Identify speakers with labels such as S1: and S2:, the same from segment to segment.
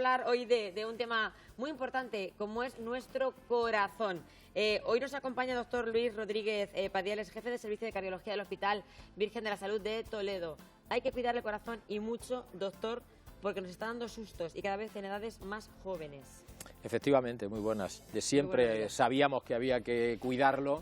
S1: hablar hoy de un tema muy importante, como es nuestro corazón. Hoy nos acompaña el doctor Luis Rodríguez Padiales, jefe de servicio de cardiología del Hospital Virgen de la Salud de Toledo. Hay que cuidar el corazón y mucho, doctor, porque nos está dando sustos y cada vez en edades más jóvenes.
S2: Efectivamente, muy buenas. De siempre sabíamos que había que cuidarlo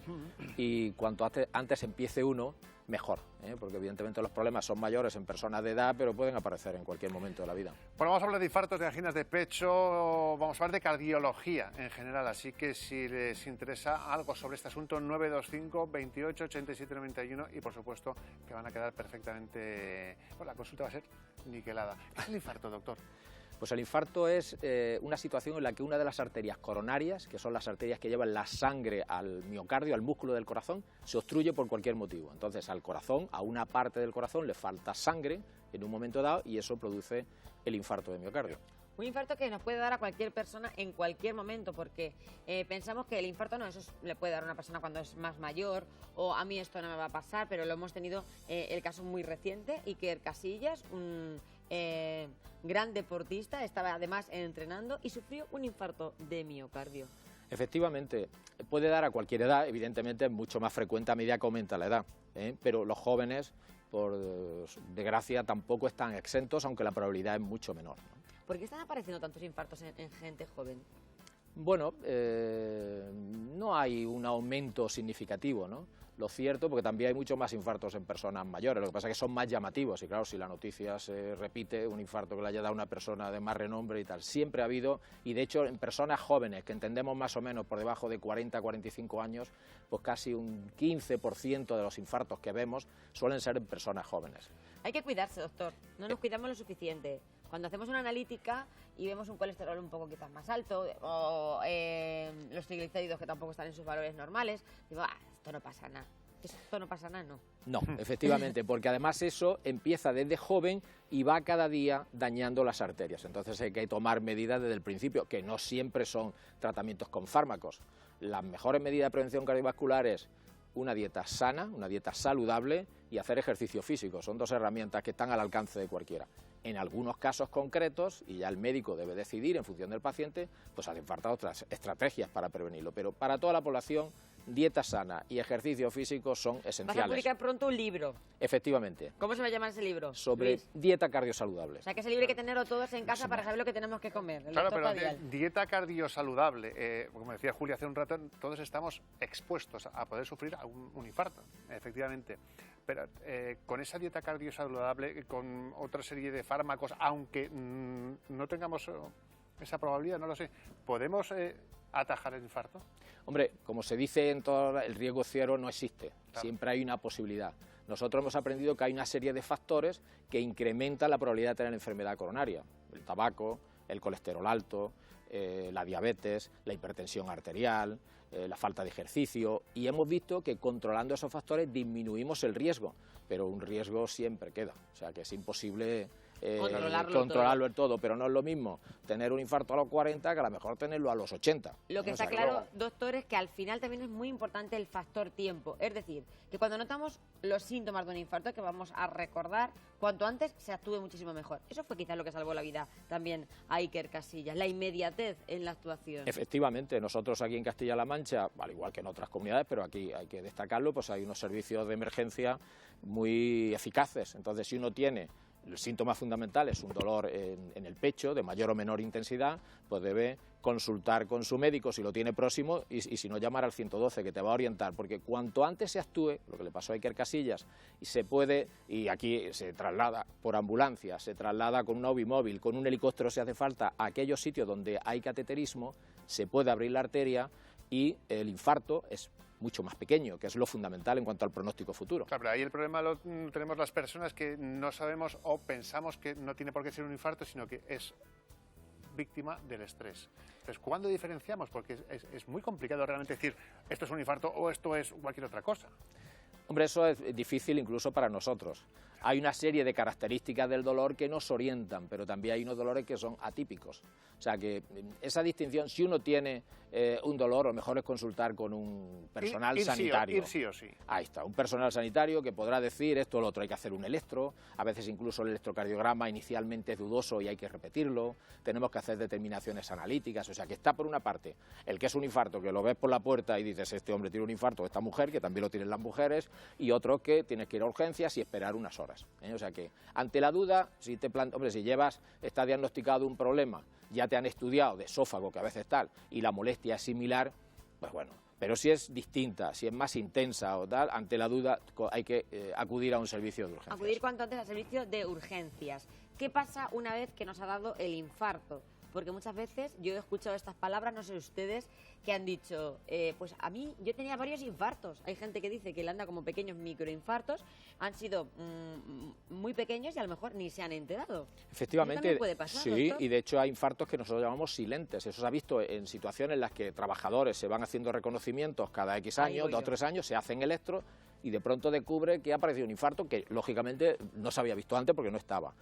S2: y cuanto antes empiece uno, mejor, porque evidentemente los problemas son mayores en personas de edad, pero pueden aparecer en cualquier momento de la vida.
S3: Bueno, vamos a hablar de infartos, de anginas de pecho, vamos a hablar de cardiología en general, así que si les interesa algo sobre este asunto, 925 28 87 91 y por supuesto que van a quedar perfectamente, bueno, la consulta va a ser niquelada. ¿Qué es el infarto, doctor?
S2: Pues el infarto es una situación en la que una de las arterias coronarias, que son las arterias que llevan la sangre al miocardio, al músculo del corazón, se obstruye por cualquier motivo. Entonces al corazón, a una parte del corazón le falta sangre en un momento dado y eso produce el infarto de miocardio.
S1: Un infarto que nos puede dar a cualquier persona en cualquier momento, porque pensamos que el infarto no, eso le puede dar a una persona cuando es más mayor, o a mí esto no me va a pasar, pero lo hemos tenido el caso muy reciente, Iker Casillas, un gran deportista, estaba además entrenando y sufrió un infarto de miocardio.
S2: Efectivamente, puede dar a cualquier edad, evidentemente es mucho más frecuente a medida que aumenta la edad, pero los jóvenes, por desgracia, tampoco están exentos, aunque la probabilidad es mucho menor, ¿no?
S1: ¿Por qué están apareciendo tantos infartos en gente joven?
S2: Bueno, no hay un aumento significativo, ¿no? Lo cierto, porque también hay muchos más infartos en personas mayores, lo que pasa es que son más llamativos y claro, si la noticia se repite, un infarto que le haya dado a una persona de más renombre y tal, siempre ha habido, y de hecho en personas jóvenes, que entendemos más o menos por debajo de 40, 45 años, pues casi un 15% de los infartos que vemos suelen ser en personas jóvenes.
S1: Hay que cuidarse, doctor, no nos cuidamos lo suficiente. Cuando hacemos una analítica y vemos un colesterol un poco quizás más alto o los triglicéridos que tampoco están en sus valores normales, digo, esto no pasa nada. Esto no pasa nada, ¿no?
S2: No, efectivamente, porque además eso empieza desde joven y va cada día dañando las arterias. Entonces hay que tomar medidas desde el principio, que no siempre son tratamientos con fármacos. Las mejores medidas de prevención cardiovascular es una dieta sana, una dieta saludable y hacer ejercicio físico. Son dos herramientas que están al alcance de cualquiera. En algunos casos concretos, y ya el médico debe decidir en función del paciente, pues hacen falta otras estrategias para prevenirlo. Pero para toda la población, dieta sana y ejercicio físico son esenciales.
S1: Vas a publicar pronto un libro.
S2: Efectivamente.
S1: ¿Cómo se va a llamar ese libro?
S2: Sobre
S1: Luis.
S2: Dieta cardiosaludable.
S1: O sea, que ese libro hay que tenerlo todos en casa para saber lo que tenemos que comer.
S3: Claro, pero dieta cardiosaludable, como decía Julia hace un rato, todos estamos expuestos a poder sufrir un infarto, efectivamente. Pero con esa dieta cardiosaludable, con otra serie de fármacos, aunque no tengamos esa probabilidad, no lo sé, ¿podemos atajar el infarto?
S2: Hombre, como se dice en todo, el riesgo cero no existe, claro. Siempre hay una posibilidad. Nosotros hemos aprendido que hay una serie de factores que incrementan la probabilidad de tener enfermedad coronaria, el tabaco, el colesterol alto, la diabetes, la hipertensión arterial, la falta de ejercicio, y hemos visto que controlando esos factores disminuimos el riesgo, pero un riesgo siempre queda, o sea que es imposible controlarlo todo, pero no es lo mismo tener un infarto a los 40 que a lo mejor tenerlo a los 80.
S1: Lo que está claro, doctor, es que al final también es muy importante el factor tiempo, es decir, que cuando notamos los síntomas de un infarto, que vamos a recordar, cuanto antes se actúe muchísimo mejor. Eso fue quizás lo que salvó la vida también a Iker Casillas, la inmediatez en la actuación.
S2: Efectivamente, nosotros aquí en Castilla-La Mancha, al igual que en otras comunidades, pero aquí hay que destacarlo, pues hay unos servicios de emergencia muy eficaces. Entonces, si uno tiene el síntoma fundamental es un dolor en el pecho de mayor o menor intensidad, pues debe consultar con su médico si lo tiene próximo y si no, llamar al 112 que te va a orientar, porque cuanto antes se actúe, lo que le pasó a Iker Casillas, y se puede, y aquí se traslada por ambulancia, se traslada con un móvil, con un helicóptero si hace falta, a aquellos sitios donde hay cateterismo, se puede abrir la arteria y el infarto es mucho más pequeño, que es lo fundamental en cuanto al pronóstico futuro.
S3: Claro, pero ahí el problema lo tenemos las personas que no sabemos o pensamos que no tiene por qué ser un infarto, sino que es víctima del estrés. Entonces, ¿cuándo diferenciamos? Porque es muy complicado realmente decir esto es un infarto o esto es cualquier otra cosa.
S2: Hombre, eso es difícil incluso para nosotros. Hay una serie de características del dolor que nos orientan, pero también hay unos dolores que son atípicos. O sea que esa distinción, si uno tiene un dolor, lo mejor es consultar con un personal sanitario.
S3: Ir sí o sí.
S2: Ahí está, un personal sanitario que podrá decir esto o lo otro, hay que hacer un electro, a veces incluso el electrocardiograma inicialmente es dudoso y hay que repetirlo, tenemos que hacer determinaciones analíticas, o sea que está por una parte el que es un infarto, que lo ves por la puerta y dices este hombre tiene un infarto, esta mujer, que también lo tienen las mujeres, y otro que tienes que ir a urgencias y esperar unas horas. O sea que, ante la duda, si está diagnosticado un problema, ya te han estudiado de esófago, que a veces tal, y la molestia es similar, pues bueno, pero si es distinta, si es más intensa o tal, ante la duda hay que acudir a un servicio de urgencias.
S1: Acudir cuanto antes al servicio de urgencias. ¿Qué pasa una vez que nos ha dado el infarto? Porque muchas veces yo he escuchado estas palabras, no sé ustedes, que han dicho, pues a mí yo tenía varios infartos. Hay gente que dice que le anda como pequeños microinfartos, han sido muy pequeños y a lo mejor ni se han enterado.
S2: Efectivamente,
S1: ¿Eso también puede pasar,
S2: sí,
S1: doctor?
S2: y de hecho hay infartos que nosotros llamamos silentes. Eso se ha visto en situaciones en las que trabajadores se van haciendo reconocimientos cada X años, 2 o 3 años, se hacen electros y de pronto descubre que ha aparecido un infarto que lógicamente no se había visto antes porque no estaba.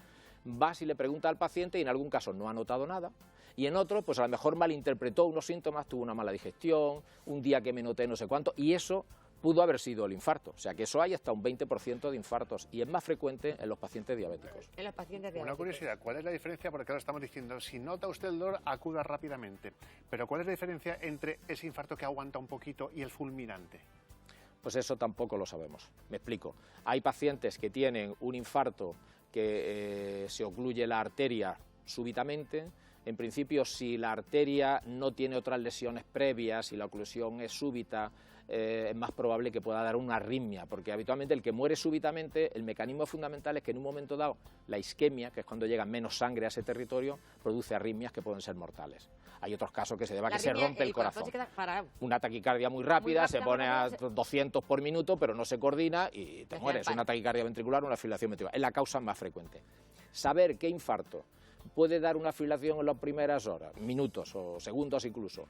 S2: Vas y le pregunta al paciente y en algún caso no ha notado nada y en otro pues a lo mejor malinterpretó unos síntomas, tuvo una mala digestión, un día que me noté no sé cuánto y eso pudo haber sido el infarto. O sea que eso hay hasta un 20% de infartos y es más frecuente en los pacientes diabéticos.
S1: En los pacientes diabéticos.
S3: Una curiosidad, ¿cuál es la diferencia? Porque ahora estamos diciendo, si nota usted el dolor, acuda rápidamente. Pero ¿cuál es la diferencia entre ese infarto que aguanta un poquito y el fulminante?
S2: Pues eso tampoco lo sabemos. Me explico. Hay pacientes que tienen un infarto que se ocluye la arteria súbitamente. En principio, si la arteria no tiene otras lesiones previas y la oclusión es súbita, es más probable que pueda dar una arritmia, porque habitualmente el que muere súbitamente, el mecanismo fundamental es que en un momento dado la isquemia, que es cuando llega menos sangre a ese territorio, produce arritmias que pueden ser mortales. Hay otros casos que se deba a que se rompe el corazón.
S1: Se queda parado.
S2: Una taquicardia muy rápida, se pone a 200 por minuto, pero no se coordina y te mueres. Una taquicardia ventricular o una fibrilación ventricular. Es la causa más frecuente. Saber qué infarto puede dar una fibrilación en las primeras horas, minutos o segundos incluso,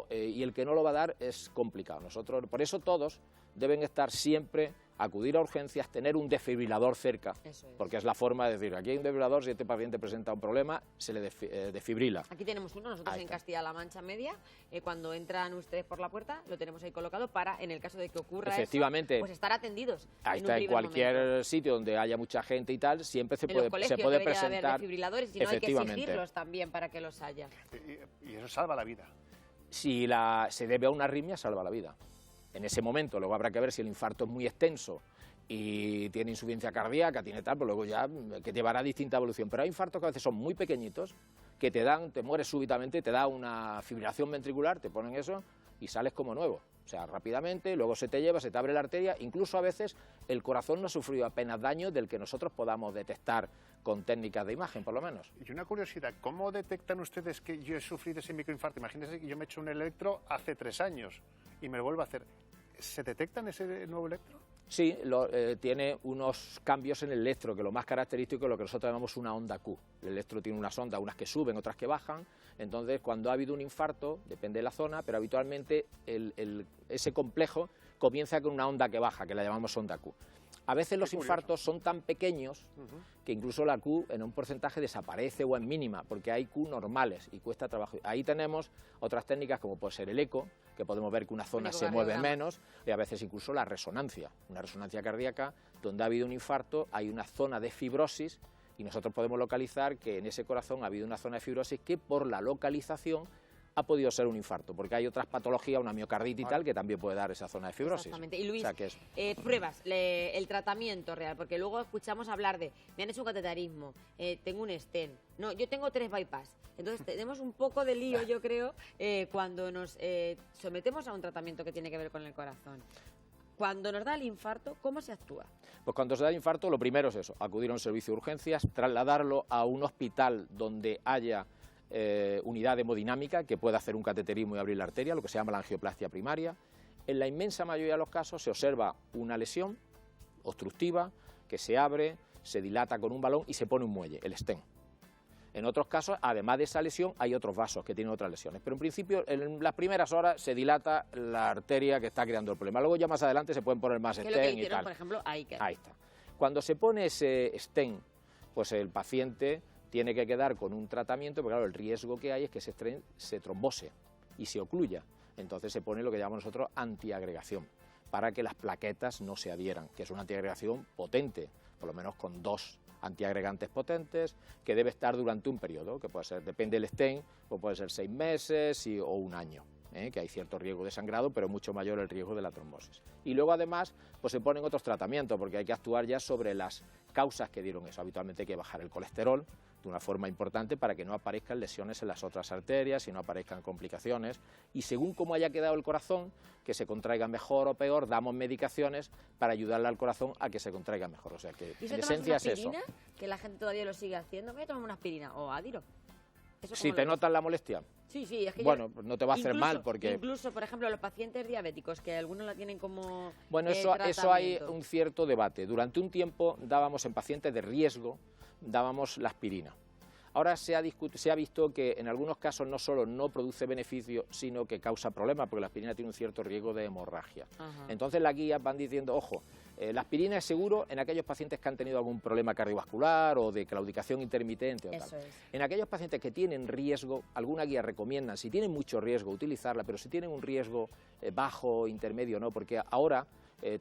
S2: y el que no lo va a dar es complicado. Nosotros, por eso todos deben estar siempre, acudir a urgencias, tener un desfibrilador cerca, porque es la forma de decir, aquí hay un desfibrilador, si este paciente presenta un problema, se le desfibrila.
S1: Aquí tenemos uno, nosotros en Castilla-La Mancha Media, cuando entran ustedes por la puerta, lo tenemos ahí colocado para, en el caso de que ocurra
S2: efectivamente,
S1: eso, pues estar atendidos.
S2: Ahí está, en cualquier sitio donde haya mucha gente y tal, siempre se puede presentar.
S1: Haber desfibriladores, y no hay que exigirlos también para que los haya.
S3: Y eso salva la vida.
S2: Si se debe a una arritmia, salva la vida. En ese momento, luego habrá que ver si el infarto es muy extenso y tiene insuficiencia cardíaca, tiene tal, pues luego ya que llevará distinta evolución. Pero hay infartos que a veces son muy pequeñitos, que te mueres súbitamente, te da una fibrilación ventricular, te ponen eso y sales como nuevo. O sea, rápidamente, luego se te lleva, se te abre la arteria, incluso a veces el corazón no ha sufrido apenas daño del que nosotros podamos detectar con técnicas de imagen, por lo menos.
S3: Y una curiosidad, ¿cómo detectan ustedes que yo he sufrido ese microinfarto? Imagínense que yo me he hecho un electro hace 3 años y me lo vuelvo a hacer. ¿Se detectan ese nuevo electro?
S2: Sí, tiene unos cambios en el electro, que lo más característico es lo que nosotros llamamos una onda Q. El electro tiene unas ondas, unas que suben, otras que bajan. Entonces, cuando ha habido un infarto, depende de la zona, pero habitualmente ese complejo comienza con una onda que baja, que la llamamos onda Q. A veces los infartos son tan pequeños que incluso la Q en un porcentaje desaparece o es mínima, porque hay Q normales y cuesta trabajo. Ahí tenemos otras técnicas como puede ser el eco, que podemos ver que una zona se mueve menos, y a veces incluso la resonancia, una resonancia cardíaca, donde ha habido un infarto, hay una zona de fibrosis y nosotros podemos localizar que en ese corazón ha habido una zona de fibrosis que por la localización ha podido ser un infarto, porque hay otras patologías, una miocarditis y tal, que también puede dar esa zona de fibrosis.
S1: Exactamente. Y Luis,
S2: o sea, que
S1: pruebas, el tratamiento real, porque luego escuchamos hablar de, me han hecho un cateterismo, tengo un stent, no, yo tengo 3 bypass. Entonces tenemos un poco de lío, yo creo, cuando nos sometemos a un tratamiento que tiene que ver con el corazón. Cuando nos da el infarto, ¿cómo se actúa?
S2: Pues cuando se da el infarto, lo primero es eso, acudir a un servicio de urgencias, trasladarlo a un hospital donde haya unidad de hemodinámica que pueda hacer un cateterismo y abrir la arteria, lo que se llama la angioplastia primaria. En la inmensa mayoría de los casos se observa una lesión obstructiva que se abre, se dilata con un balón y se pone un muelle, el stent. En otros casos, además de esa lesión, hay otros vasos que tienen otras lesiones. Pero en principio, en las primeras horas se dilata la arteria que está creando el problema. Luego ya más adelante se pueden poner más stent y tal.
S1: Por ejemplo, ahí
S2: está. Cuando se pone ese stent, pues el paciente tiene que quedar con un tratamiento, porque claro, el riesgo que hay es que ese stent se trombose y se ocluya. Entonces se pone lo que llamamos nosotros antiagregación, para que las plaquetas no se adhieran, que es una antiagregación potente, por lo menos con 2 antiagregantes potentes, que debe estar durante un periodo, que puede ser, depende del stent, pues puede ser 6 meses o 1 año, que hay cierto riesgo de sangrado, pero mucho mayor el riesgo de la trombosis. Y luego además pues se ponen otros tratamientos, porque hay que actuar ya sobre las causas que dieron eso. Habitualmente hay que bajar el colesterol de una forma importante para que no aparezcan lesiones en las otras arterias y no aparezcan complicaciones, y según cómo haya quedado el corazón, que se contraiga mejor o peor, damos medicaciones para ayudarle al corazón a que se contraiga mejor. O sea que
S1: ¿Y
S2: en esencia es eso.
S1: Que la gente todavía lo sigue haciendo? Voy a tomar una aspirina o Adiro.
S2: Si te notas la molestia.
S1: Sí, sí, es que
S2: bueno, pues no te va a hacer mal porque...
S1: Incluso, por ejemplo, los pacientes diabéticos, que algunos la tienen como
S2: Bueno, eso hay un cierto debate. Durante un tiempo dábamos en pacientes de riesgo, dábamos la aspirina. Ahora se ha visto que en algunos casos no solo no produce beneficio, sino que causa problemas, porque la aspirina tiene un cierto riesgo de hemorragia. Ajá. Entonces las guías van diciendo, ojo, la aspirina es seguro en aquellos pacientes que han tenido algún problema cardiovascular o de claudicación intermitente o tal.
S1: Eso es.
S2: En aquellos pacientes que tienen riesgo, alguna guía recomienda, si tienen mucho riesgo, utilizarla, pero si tienen un riesgo bajo, intermedio, no, porque ahora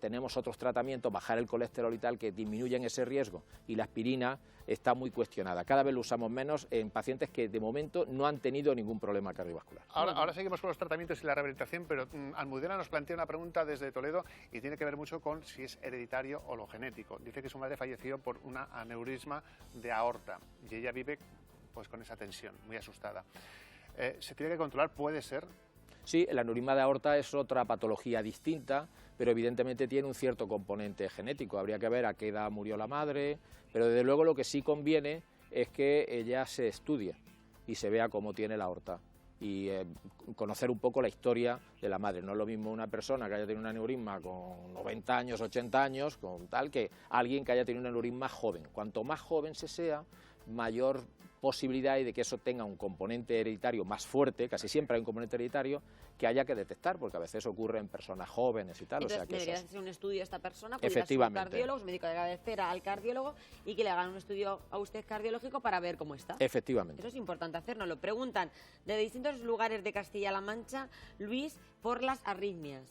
S2: tenemos otros tratamientos, bajar el colesterol y tal, que disminuyen ese riesgo, y la aspirina está muy cuestionada. Cada vez lo usamos menos en pacientes que de momento no han tenido ningún problema cardiovascular.
S3: Ahora seguimos con los tratamientos y la rehabilitación, pero Almudena nos plantea una pregunta desde Toledo y tiene que ver mucho con si es hereditario o lo genético. Dice que su madre falleció por un aneurisma de aorta y ella vive pues con esa tensión, muy asustada. ¿Se tiene que controlar? ¿Puede ser?
S2: Sí, el aneurisma de aorta es otra patología distinta, pero evidentemente tiene un cierto componente genético. Habría que ver a qué edad murió la madre, pero desde luego lo que sí conviene es que ella se estudie y se vea cómo tiene la aorta y conocer un poco la historia de la madre. No es lo mismo una persona que haya tenido un aneurisma con 90 años, 80 años, con tal, que alguien que haya tenido un aneurisma joven. Cuanto más joven se sea, mayor posibilidad hay de que eso tenga un componente hereditario más fuerte, casi siempre hay un componente hereditario que haya que detectar, porque a veces ocurre en personas jóvenes y tal.
S1: Entonces,
S2: o sea que
S1: debería hacer un estudio a esta persona,
S2: efectivamente,
S1: un cardiólogo, su médico de cabecera al cardiólogo, y que le hagan un estudio a usted cardiológico para ver cómo está.
S2: Efectivamente.
S1: Eso es importante hacernos. Lo preguntan de distintos lugares de Castilla-La Mancha, Luis, por las arritmias.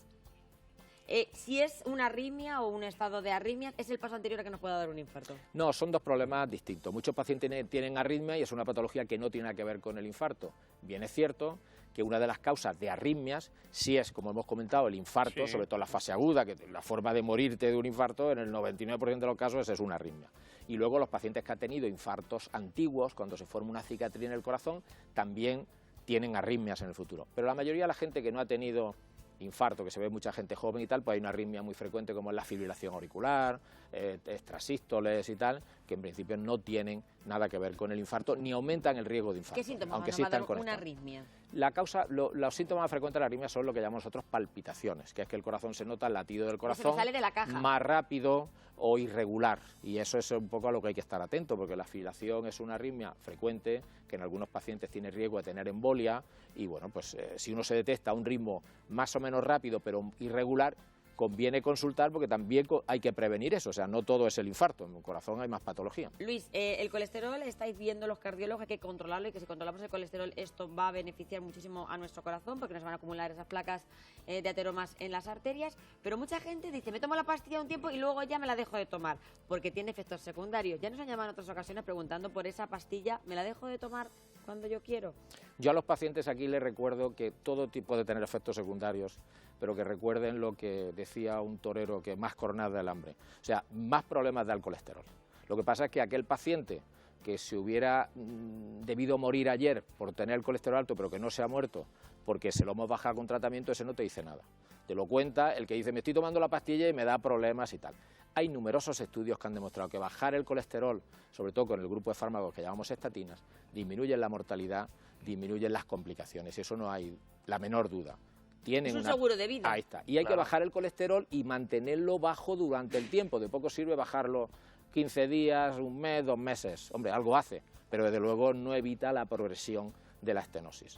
S1: Si es una arritmia o un estado de arritmia, ¿es el paso anterior a que nos pueda dar un infarto?
S2: No, son dos problemas distintos. Muchos pacientes tienen arritmia y es una patología que no tiene nada que ver con el infarto. Bien es cierto que una de las causas de arritmias sí es, como hemos comentado, el infarto, sí, sobre todo la fase aguda, que la forma de morirte de un infarto, en el 99% de los casos es una arritmia. Y luego los pacientes que han tenido infartos antiguos, cuando se forma una cicatriz en el corazón, también tienen arritmias en el futuro. Pero la mayoría de la gente que no ha tenido infarto, que se ve mucha gente joven y tal, pues hay una arritmia muy frecuente como es la fibrilación auricular, extrasístoles y tal, que en principio no tienen nada que ver con el infarto ni aumentan el riesgo de infarto.
S1: ¿Qué síntomas
S2: aunque
S1: van
S2: sí
S1: a dar
S2: están
S1: una arritmia?
S2: La causa, los síntomas más frecuentes de la arritmia son lo que llamamos nosotros palpitaciones, que es que el corazón se nota, el latido del corazón
S1: sale de la caja,
S2: más rápido o irregular, y eso es un poco a lo que hay que estar atento, porque la fibrilación es una arritmia frecuente, que en algunos pacientes tiene riesgo de tener embolia, y bueno, pues si uno se detecta a un ritmo más o menos rápido pero irregular, conviene consultar porque también hay que prevenir eso, o sea, no todo es el infarto, en el corazón hay más patología.
S1: Luis, el colesterol, estáis viendo los cardiólogos, hay que controlarlo, y que si controlamos el colesterol esto va a beneficiar muchísimo a nuestro corazón porque nos van a acumular esas placas de ateromas en las arterias, pero mucha gente dice, me tomo la pastilla un tiempo y luego ya me la dejo de tomar porque tiene efectos secundarios. Ya nos han llamado en otras ocasiones preguntando por esa pastilla, ¿me la dejo de tomar cuando yo quiero?
S2: Yo a los pacientes aquí les recuerdo que todo tipo de tener efectos secundarios, pero que recuerden lo que decía un torero, que más cornada del hambre, o sea, más problemas da el colesterol. Lo que pasa es que aquel paciente que se hubiera debido morir ayer por tener el colesterol alto, pero que no se ha muerto porque se lo hemos bajado con tratamiento, ese no te dice nada. Te lo cuenta el que dice, me estoy tomando la pastilla y me da problemas y tal. Hay numerosos estudios que han demostrado que bajar el colesterol, sobre todo con el grupo de fármacos que llamamos estatinas, disminuyen la mortalidad, disminuyen las complicaciones, y eso no hay la menor duda.
S1: Es un seguro de vida.
S2: Ahí está. Y hay que bajar el colesterol y mantenerlo bajo durante el tiempo. De poco sirve bajarlo 15 días, un mes, 2 meses. Hombre, algo hace, pero desde luego no evita la progresión de la estenosis.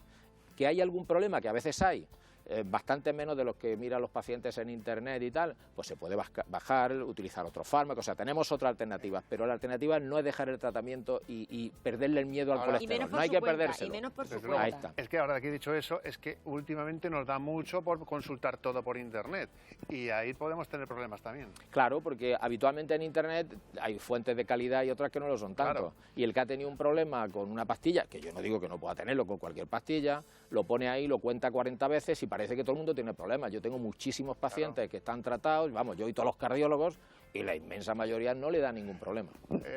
S2: ¿Que hay algún problema? Que a veces hay. bastante menos de los que miran los pacientes en internet y tal, pues se puede bajar, utilizar otros fármacos, o sea, tenemos otras alternativas, pero la alternativa no es dejar el tratamiento y perderle el miedo al colesterol, no hay que perdérselo.
S1: Y menos por su
S3: Desde
S2: Ahí
S1: cuenta.
S2: está.
S3: Es que ahora que he dicho eso, es que últimamente nos da mucho por consultar todo por internet y ahí podemos tener problemas también.
S2: Claro, porque habitualmente en internet hay fuentes de calidad y otras que no lo son tanto.
S3: Claro.
S2: Y el que ha tenido un problema con una pastilla, que yo no digo que no pueda tenerlo con cualquier pastilla, lo pone ahí, lo cuenta 40 veces y parece que todo el mundo tiene problemas. Yo tengo muchísimos pacientes que están tratados, vamos, yo y todos los cardiólogos, y la inmensa mayoría no le da ningún problema.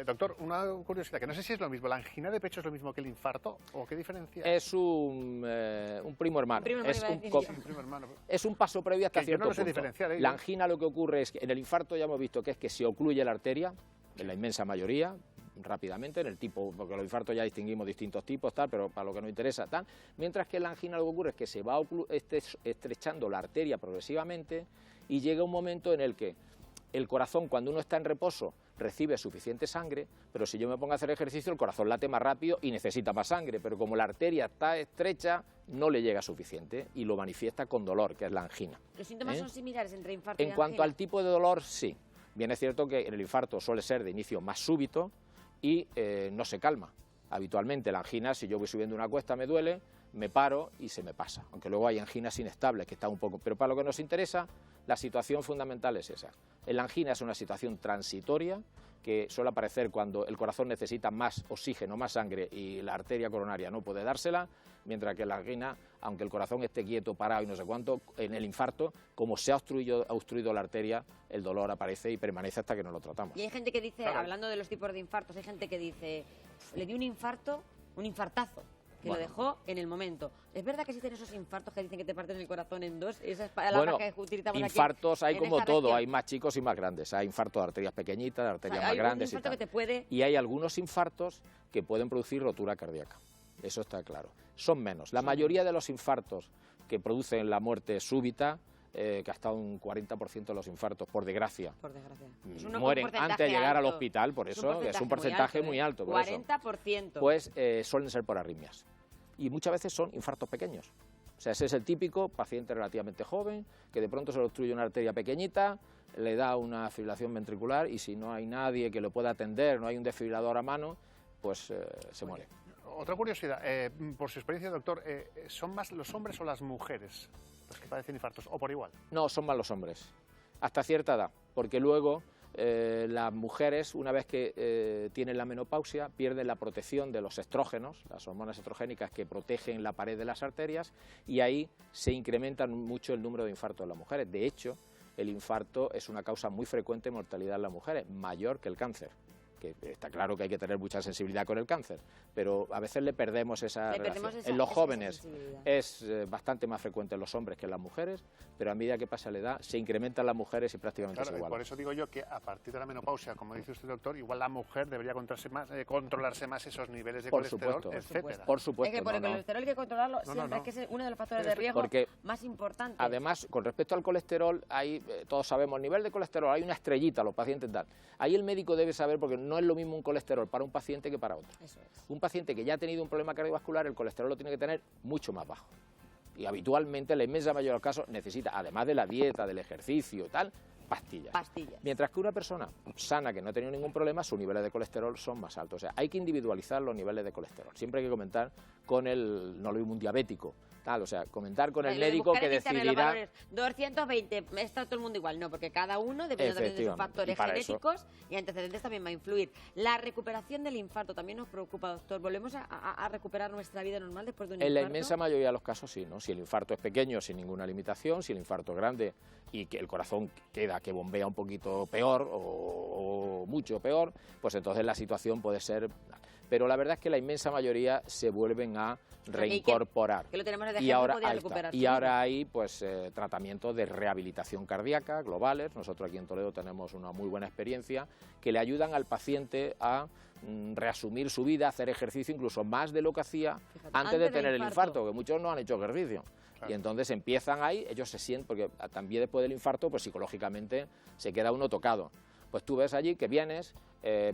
S3: Doctor, una curiosidad, que no sé si es lo mismo, ¿la angina de pecho es lo mismo que el infarto o qué diferencia?
S2: Es un primo hermano.
S1: Primo hermano, iba a decir yo.
S3: Un primo hermano.
S2: Es un paso previo hasta
S3: Que yo
S2: cierto
S3: no lo sé
S2: punto.
S3: diferenciar, ¿eh?
S2: La angina lo que ocurre es que en el infarto ya hemos visto que es que se ocluye la arteria, en la inmensa mayoría, rápidamente, en el tipo, porque los infartos ya distinguimos distintos tipos, tal, pero para lo que nos interesa, tal, mientras que en la angina lo que ocurre es que se va estrechando la arteria progresivamente y llega un momento en el que el corazón, cuando uno está en reposo, recibe suficiente sangre, pero si yo me pongo a hacer ejercicio, el corazón late más rápido y necesita más sangre, pero como la arteria está estrecha, no le llega suficiente y lo manifiesta con dolor, que es la angina.
S1: ¿Los síntomas son similares entre infarto y
S2: En
S1: angina?
S2: cuanto al tipo de dolor, sí. Bien es cierto que en el infarto suele ser de inicio más súbito y no se calma. Habitualmente la angina, si yo voy subiendo una cuesta me duele, me paro y se me pasa, aunque luego hay anginas inestables que están un poco, pero para lo que nos interesa, la situación fundamental es esa. La angina es una situación transitoria que suele aparecer cuando el corazón necesita más oxígeno, más sangre y la arteria coronaria no puede dársela, mientras que la angina, aunque el corazón esté quieto, parado y no sé cuánto, en el infarto, como se ha obstruido la arteria, el dolor aparece y permanece hasta que no lo tratamos.
S1: Y hay gente que dice,
S3: Claro.
S1: hablando de los tipos de infartos, hay gente que dice, le dio un infarto, un infartazo, que
S2: Bueno.
S1: lo dejó en el momento. ¿Es verdad que existen esos infartos que dicen que te parten el corazón en dos? Esa es la
S2: Bueno,
S1: que utilizamos aquí
S2: infartos hay
S1: en
S2: como
S1: esta
S2: todo,
S1: región.
S2: hay más chicos y más grandes. Hay infartos de arterias pequeñitas, de
S1: O
S2: arterias
S1: sea,
S2: más
S1: hay un
S2: grandes y
S1: infarto
S2: tal.
S1: que te puede...
S2: Y hay algunos infartos que pueden producir rotura cardíaca. Eso está claro. Son menos. La mayoría de los infartos que producen la muerte súbita, que hasta un 40% de los infartos, por desgracia,
S1: Por desgracia.
S2: mueren antes de llegar al
S1: alto.
S2: hospital, por eso es un porcentaje muy alto. Por eso.
S1: 40%.
S2: Pues suelen ser por arritmias. Y muchas veces son infartos pequeños. O sea, ese es el típico paciente relativamente joven, que de pronto se le obstruye una arteria pequeñita, le da una fibrilación ventricular y si no hay nadie que lo pueda atender, no hay un desfibrilador a mano, pues se muere.
S3: Otra curiosidad, por su experiencia, doctor, ¿son más los hombres o las mujeres los que padecen infartos, o por igual?
S2: No, son más los hombres, hasta cierta edad, porque luego las mujeres, una vez que tienen la menopausia, pierden la protección de los estrógenos, las hormonas estrogénicas que protegen la pared de las arterias, y ahí se incrementa mucho el número de infartos en las mujeres. De hecho, el infarto es una causa muy frecuente de mortalidad en las mujeres, mayor que el cáncer. Que está claro que hay que tener mucha sensibilidad con el cáncer, pero a veces le perdemos esa relación. En los jóvenes
S1: sensibilidad.
S2: es bastante más frecuente en los hombres que en las mujeres, pero a medida que pasa la edad se incrementan las mujeres y prácticamente
S3: Claro,
S2: es igual.
S3: por eso digo yo que a partir de la menopausia, como dice usted, doctor, igual la mujer debería controlarse más esos niveles de
S2: Por
S3: colesterol,
S2: supuesto.
S3: etcétera.
S2: Por supuesto,
S1: Es que por el
S2: no, no.
S1: colesterol hay que controlarlo siempre,
S3: no.
S1: es que es uno de los factores de riesgo
S2: Porque
S1: más importantes.
S2: además, con respecto al colesterol, hay, todos sabemos, nivel de colesterol, hay una estrellita, los pacientes dan. Ahí el médico debe saber, porque no es lo mismo un colesterol para un paciente que para otro.
S1: Eso es.
S2: Un paciente que ya ha tenido un problema cardiovascular, el colesterol lo tiene que tener mucho más bajo. Y habitualmente, la inmensa mayoría de los casos, necesita, además de la dieta, del ejercicio y tal, pastillas.
S1: Pastillas.
S2: Mientras que una persona sana que no ha tenido ningún problema, sus niveles de colesterol son más altos. O sea, hay que individualizar los niveles de colesterol. Siempre hay que comentar con no lo mismo un diabético, tal, o sea, comentar con el
S1: Lo de
S2: médico
S1: buscar
S2: que
S1: en internet los
S2: decidirá.
S1: valores, 220, está todo el mundo igual, no, porque cada uno, dependiendo también de sus
S2: Efectivamente,
S1: factores
S2: y para eso-
S1: genéticos y antecedentes, también va a influir. La recuperación del infarto también nos preocupa, doctor. ¿Volvemos a recuperar nuestra vida normal después de un
S2: En la
S1: infarto?
S2: inmensa mayoría de los casos sí, ¿no? Si el infarto es pequeño, sin ninguna limitación, si el infarto es grande y que el corazón queda que bombea un poquito peor o mucho peor, pues entonces la situación puede ser... Pero la verdad es que la inmensa mayoría se vuelven a reincorporar.
S1: Que lo tenemos de
S2: Y
S1: ejemplo,
S2: ahora,
S1: podía
S2: ahí está.
S1: recuperar
S2: Y
S1: su vida.
S2: ahora hay pues tratamientos de rehabilitación cardíaca globales. Nosotros aquí en Toledo tenemos una muy buena experiencia que le ayudan al paciente a reasumir su vida, hacer ejercicio incluso más de lo que hacía
S1: Fíjate,
S2: antes de
S1: del
S2: tener el infarto, que muchos no han hecho ejercicio.
S3: Claro.
S2: Y entonces empiezan ahí, ellos se sienten, porque también después del infarto, pues psicológicamente se queda uno tocado. Pues tú ves allí que vienes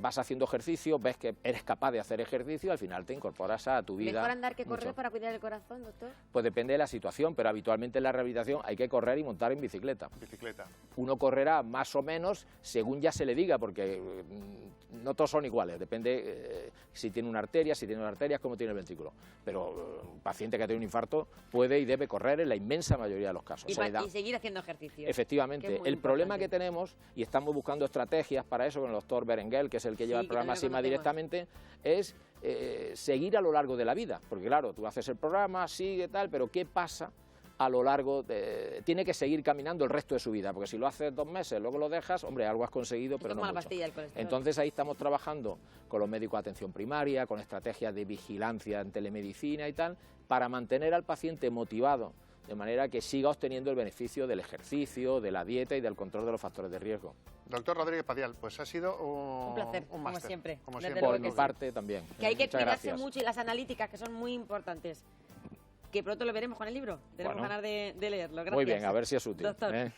S2: vas haciendo ejercicio, ves que eres capaz de hacer ejercicio, al final te incorporas a tu vida.
S1: ¿Mejor andar que correr
S2: mucho.
S1: para cuidar el corazón, doctor?
S2: Pues depende de la situación, pero habitualmente en la rehabilitación hay que correr y montar en bicicleta.
S3: Bicicleta.
S2: Uno correrá más o menos según ya se le diga, porque no todos son iguales, depende si tiene una arteria, cómo tiene el ventrículo. Pero un paciente que tiene un infarto puede y debe correr en la inmensa mayoría de los casos.
S1: Y seguir haciendo ejercicio.
S2: Efectivamente, el problema que tenemos, y estamos buscando estrategias para eso con el doctor Berenguel, que es el que lleva el programa SIMA directamente, es seguir a lo largo de la vida. Porque claro, tú haces el programa, sigue tal, pero ¿qué pasa a lo largo? Tiene que seguir caminando el resto de su vida, porque si lo haces 2 meses, luego lo dejas, hombre, algo has conseguido, pero no
S1: como la
S2: mucho.
S1: pastilla del colesterol.
S2: Entonces ahí estamos trabajando con los médicos de atención primaria, con estrategias de vigilancia en telemedicina y tal, para mantener al paciente motivado, de manera que siga obteniendo el beneficio del ejercicio, de la dieta y del control de los factores de riesgo.
S3: Doctor Rodríguez Padial, pues ha sido un
S1: placer,
S3: un
S1: como
S3: máster,
S1: siempre.
S3: como
S1: Desde
S3: siempre.
S1: luego
S2: Por mi parte también.
S1: Que hay que
S2: Muchas
S1: cuidarse
S2: gracias.
S1: mucho, y las analíticas, que son muy importantes. Que pronto lo veremos con el libro. Tenemos
S2: Bueno.
S1: ganas de leerlo. Gracias.
S2: Muy bien, a ver si es útil.
S1: Doctor.